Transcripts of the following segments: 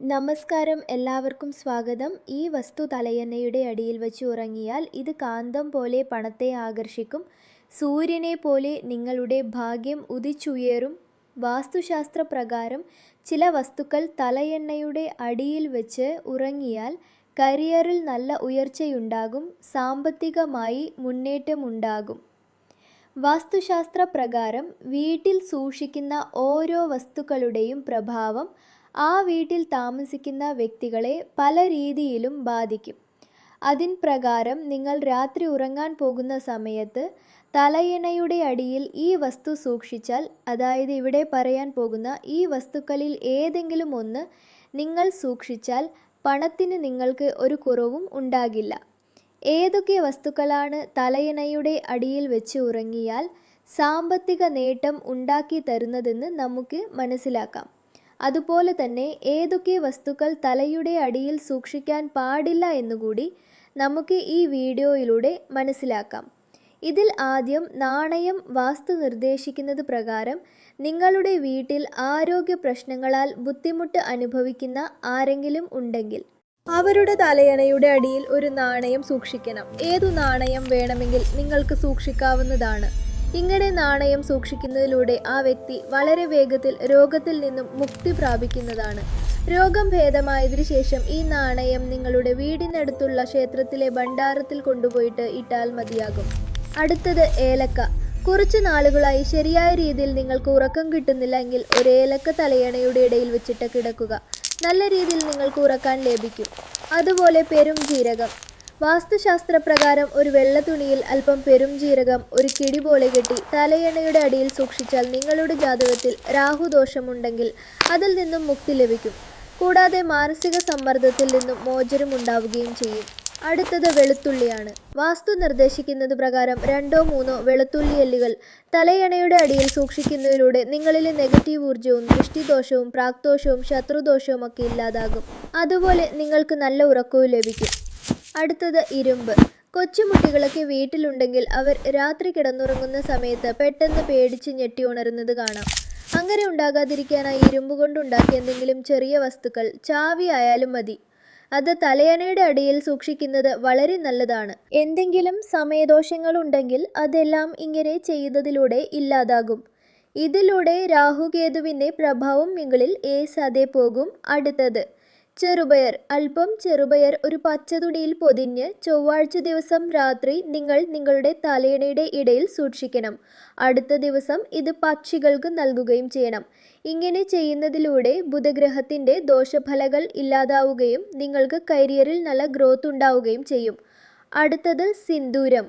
നമസ്കാരം, എല്ലാവർക്കും സ്വാഗതം. ഈ വസ്തു തലയണയുടെ അടിയിൽ വെച്ച് ഉറങ്ങിയാൽ ഇത് കാന്തം പോലെ പണത്തെ ആകർഷിക്കും. സൂര്യനെ പോലെ നിങ്ങളുടെ ഭാഗ്യം ഉദിച്ചുയരും. വാസ്തുശാസ്ത്ര പ്രകാരം ചില വസ്തുക്കൾ തലയണയുടെ അടിയിൽ വെച്ച് ഉറങ്ങിയാൽ കരിയറിൽ നല്ല ഉയർച്ചയുണ്ടാകും, സാമ്പത്തികമായി മുന്നേറ്റമുണ്ടാകും. വാസ്തുശാസ്ത്ര പ്രകാരം വീട്ടിൽ സൂക്ഷിക്കുന്ന ഓരോ വസ്തുക്കളുടെയും പ്രഭാവം ആ വീട്ടിൽ താമസിക്കുന്ന വ്യക്തികളെ പല രീതിയിലും ബാധിക്കും. അതിൻ പ്രകാരം നിങ്ങൾ രാത്രി ഉറങ്ങാൻ പോകുന്ന സമയത്ത് തലയണയുടെ അടിയിൽ ഈ വസ്തു സൂക്ഷിച്ചാൽ, അതായത് ഇവിടെ പറയാൻ പോകുന്ന ഈ വസ്തുക്കളിൽ ഏതെങ്കിലും ഒന്ന് നിങ്ങൾ സൂക്ഷിച്ചാൽ പണത്തിന് നിങ്ങൾക്ക് ഒരു കുറവും ഉണ്ടാകില്ല. ഏതൊക്കെ വസ്തുക്കളാണ് തലയണയുടെ അടിയിൽ വെച്ച് ഉറങ്ങിയാൽ സാമ്പത്തിക നേട്ടം ഉണ്ടാക്കി തരുന്നതെന്ന് നമുക്ക് മനസ്സിലാക്കാം. അതുപോലെ തന്നെ ഏതൊക്കെ വസ്തുക്കൾ തലയുടെ അടിയിൽ സൂക്ഷിക്കാൻ പാടില്ല എന്നുകൂടി നമുക്ക് ഈ വീഡിയോയിലൂടെ മനസ്സിലാക്കാം. ഇതിൽ ആദ്യം നാണയം വാസ്തു നിർദ്ദേശിക്കുന്നത് പ്രകാരം നിങ്ങളുടെ വീട്ടിൽ ആരോഗ്യ പ്രശ്നങ്ങളാൽ ബുദ്ധിമുട്ട് അനുഭവിക്കുന്ന ആരെങ്കിലും ഉണ്ടെങ്കിൽ അവരുടെ തലയണയുടെ അടിയിൽ ഒരു നാണയം സൂക്ഷിക്കണം. ഏതു നാണയം വേണമെങ്കിൽ നിങ്ങൾക്ക് സൂക്ഷിക്കാവുന്നതാണ്. ഇങ്ങനെ നാണയം സൂക്ഷിക്കുന്നതിലൂടെ ആ വ്യക്തി വളരെ വേഗത്തിൽ രോഗത്തിൽ നിന്നും മുക്തി പ്രാപിക്കുന്നതാണ്. രോഗം ഭേദമായതിനു ശേഷം ഈ നാണയം നിങ്ങളുടെ വീടിനടുത്തുള്ള ക്ഷേത്രത്തിലെ ഭണ്ഡാരത്തിൽ കൊണ്ടുപോയിട്ട് ഇട്ടാൽ മതിയാകും. അടുത്തത് ഏലക്ക. കുറച്ചു നാളുകളായി ശരിയായ രീതിയിൽ നിങ്ങൾക്ക് ഉറക്കം കിട്ടുന്നില്ലെങ്കിൽ ഒരു ഏലക്ക തലയണയുടെ ഇടയിൽ വെച്ചിട്ട് കിടക്കുക. നല്ല രീതിയിൽ നിങ്ങൾക്ക് ഉറക്കാൻ ലഭിക്കും. അതുപോലെ പെരുംജീരകം. വാസ്തുശാസ്ത്ര പ്രകാരം ഒരു വെള്ള തുണിയിൽ അല്പം പെരുംജീരകം ഒരു കിടി പോലെ കെട്ടി തലയണയുടെ അടിയിൽ സൂക്ഷിച്ചാൽ നിങ്ങളുടെ ജാതകത്തിൽ രാഹുദോഷമുണ്ടെങ്കിൽ അതിൽ നിന്നും മുക്തി ലഭിക്കും. കൂടാതെ മാനസിക സമ്മർദ്ദത്തിൽ നിന്നും മോചനം ഉണ്ടാവുകയും ചെയ്യും. അടുത്തത് വെളുത്തുള്ളിയാണ്. വാസ്തു നിർദ്ദേശിക്കുന്നത് പ്രകാരം 2-3 വെളുത്തുള്ളി എല്ലുകൾ തലയണയുടെ അടിയിൽ സൂക്ഷിക്കുന്നതിലൂടെ നിങ്ങളിലെ നെഗറ്റീവ് ഊർജ്ജവും ദൃഷ്ടിദോഷവും പ്രാഗ്ദോഷവും ശത്രുദോഷവും ഒക്കെ ഇല്ലാതാകും. അതുപോലെ നിങ്ങൾക്ക് നല്ല ഉറക്കവും ലഭിക്കും. അടുത്തത് ഇരുമ്പ്. കൊച്ചുകുട്ടികളൊക്കെ വീട്ടിലുണ്ടെങ്കിൽ അവർ രാത്രി കിടന്നുറങ്ങുന്ന സമയത്ത് പെട്ടെന്ന് പേടിച്ച് ഞെട്ടി ഉണരുന്നത് കാണാം. അങ്ങനെ ഉണ്ടാകാതിരിക്കാനായി ഇരുമ്പ് കൊണ്ടുണ്ടാക്കിയ എന്തെങ്കിലും ചെറിയ വസ്തുക്കൾ, ചാവി ആയാലും മതി, അത് തലയണയുടെ അടിയിൽ സൂക്ഷിക്കുന്നത് വളരെ നല്ലതാണ്. എന്തെങ്കിലും സമയദോഷങ്ങൾ ഉണ്ടെങ്കിൽ അതെല്ലാം ഇങ്ങനെ ചെയ്യുന്നതിലൂടെ ഇല്ലാതാകും. ഇതിലൂടെ രാഹുകേതുവിൻ്റെ പ്രഭാവം നിങ്ങളിൽ ഏസാതെ പോകും. അടുത്തത് ചെറുപയർ. അല്പം ചെറുപയർ ഒരു പച്ചതുണിയിൽ പൊതിഞ്ഞ് ചൊവ്വാഴ്ച ദിവസം രാത്രി നിങ്ങൾ നിങ്ങളുടെ തലയണയുടെ ഇടയിൽ സൂക്ഷിക്കണം. അടുത്ത ദിവസം ഇത് പക്ഷികൾക്ക് നൽകുകയും ചെയ്യണം. ഇങ്ങനെ ചെയ്യുന്നതിലൂടെ ബുധഗ്രഹത്തിൻ്റെ ദോഷഫലങ്ങൾ ഇല്ലാതാവുകയും നിങ്ങൾക്ക് കരിയറിൽ നല്ല ഗ്രോത്ത് ഉണ്ടാവുകയും ചെയ്യും. അടുത്തത് സിന്ദൂരം.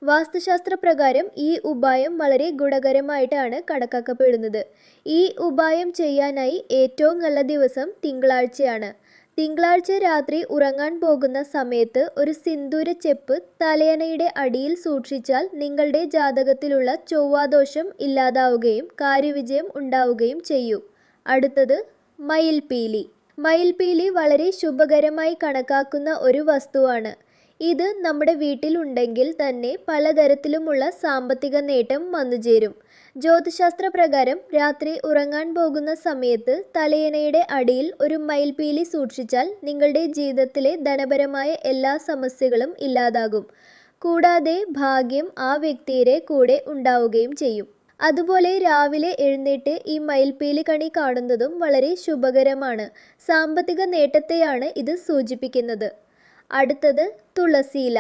വാസ്തുശാസ്ത്ര പ്രകാരം ഈ ഉപായം വളരെ ഗുണകരമായിട്ടാണ് കണക്കാക്കപ്പെടുന്നത്. ഈ ഉപായം ചെയ്യാനായി ഏറ്റവും നല്ല ദിവസം തിങ്കളാഴ്ചയാണ്. തിങ്കളാഴ്ച രാത്രി ഉറങ്ങാൻ പോകുന്ന സമയത്ത് ഒരു സിന്ദൂര ചെപ്പ് തലയണയുടെ അടിയിൽ സൂക്ഷിച്ചാൽ നിങ്ങളുടെ ജാതകത്തിലുള്ള ചൊവ്വാദോഷം ഇല്ലാതാവുകയും കാര്യവിജയം ഉണ്ടാവുകയും ചെയ്യും. അടുത്തത് മയിൽപീലി. മയിൽപീലി വളരെ ശുഭകരമായി കണക്കാക്കുന്ന ഒരു വസ്തുവാണ്. ഇത് നമ്മുടെ വീട്ടിലുണ്ടെങ്കിൽ തന്നെ പലതരത്തിലുമുള്ള സാമ്പത്തിക നേട്ടം വന്നുചേരും. ജ്യോതിശാസ്ത്ര പ്രകാരം രാത്രി ഉറങ്ങാൻ പോകുന്ന സമയത്ത് തലയണയുടെ അടിയിൽ ഒരു മയിൽപീലി സൂക്ഷിച്ചാൽ നിങ്ങളുടെ ജീവിതത്തിലെ ധനപരമായ എല്ലാ സമസ്യകളും ഇല്ലാതാകും. കൂടാതെ ഭാഗ്യം ആ വ്യക്തിയുടെ കൂടെ ഉണ്ടാവുകയും ചെയ്യും. അതുപോലെ രാവിലെ എഴുന്നേറ്റ് ഈ മയിൽപീലി കണി കാണുന്നതും വളരെ ശുഭകരമാണ്. സാമ്പത്തിക നേട്ടത്തെയാണ് ഇത് സൂചിപ്പിക്കുന്നത്. അടുത്തത് തുളസിയില.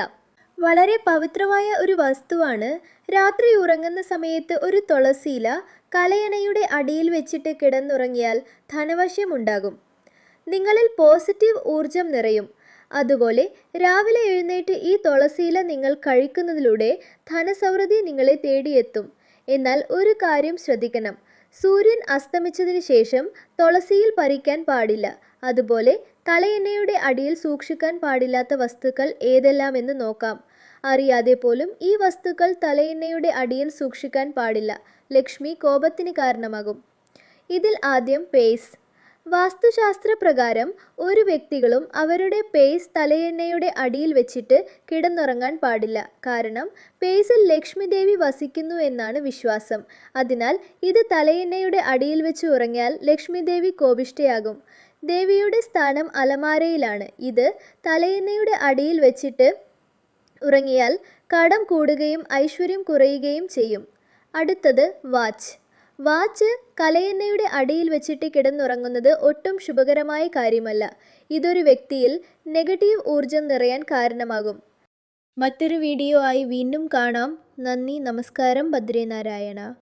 വളരെ പവിത്രമായ ഒരു വസ്തുവാണ്. രാത്രി ഉറങ്ങുന്ന സമയത്ത് ഒരു തുളസിയില തലയണയുടെ അടിയിൽ വെച്ചിട്ട് കിടന്നുറങ്ങിയാൽ ധനവശമുണ്ടാകും. നിങ്ങളിൽ പോസിറ്റീവ് ഊർജം നിറയും. അതുപോലെ രാവിലെ എഴുന്നേറ്റ് ഈ തുളസിയില നിങ്ങൾ കഴിക്കുന്നതിലൂടെ ധനസമൃദ്ധി നിങ്ങളെ തേടിയെത്തും. എന്നാൽ ഒരു കാര്യം ശ്രദ്ധിക്കണം, സൂര്യൻ അസ്തമിച്ചതിന് ശേഷം തുളസിയിൽ പറിക്കാൻ പാടില്ല. അതുപോലെ തലയണയുടെ അടിയിൽ സൂക്ഷിക്കാൻ പാടില്ലാത്ത വസ്തുക്കൾ ഏതെല്ലാമെന്ന് നോക്കാം. അറിയാതെ പോലും ഈ വസ്തുക്കൾ തലയണയുടെ അടിയിൽ സൂക്ഷിക്കാൻ പാടില്ല. ലക്ഷ്മി കോപത്തിന് കാരണമാകും. ഇതിൽ ആദ്യം പേഴ്സ്. വാസ്തുശാസ്ത്ര പ്രകാരം ഒരു വ്യക്തികളും അവരുടെ പേഴ്സ് തലയണയുടെ അടിയിൽ വെച്ചിട്ട് കിടന്നുറങ്ങാൻ പാടില്ല. കാരണം പേഴ്സിൽ ലക്ഷ്മി ദേവി വസിക്കുന്നു എന്നാണ് വിശ്വാസം. അതിനാൽ ഇത് തലയണയുടെ അടിയിൽ വെച്ച് ഉറങ്ങിയാൽ ലക്ഷ്മി ദേവി കോപിഷ്ഠയാകും. ദേവിയുടെ സ്ഥാനം അലമാരയിലാണ്. ഇത് തലയണയുടെ അടിയിൽ വെച്ചിട്ട് ഉറങ്ങിയാൽ കടം കൂടുകയും ഐശ്വര്യം കുറയുകയും ചെയ്യും. അടുത്തത് വാച്ച്. വാച്ച് തലയണയുടെ അടിയിൽ വെച്ചിട്ട് കിടന്നുറങ്ങുന്നത് ഒട്ടും ശുഭകരമായ കാര്യമല്ല. ഇതൊരു വ്യക്തിയിൽ നെഗറ്റീവ് ഊർജം നിറയാൻ കാരണമാകും. മറ്റൊരു വീഡിയോ ആയി വീണ്ടും കാണാം. നന്ദി, നമസ്കാരം. ഭദ്രേ നാരായണ.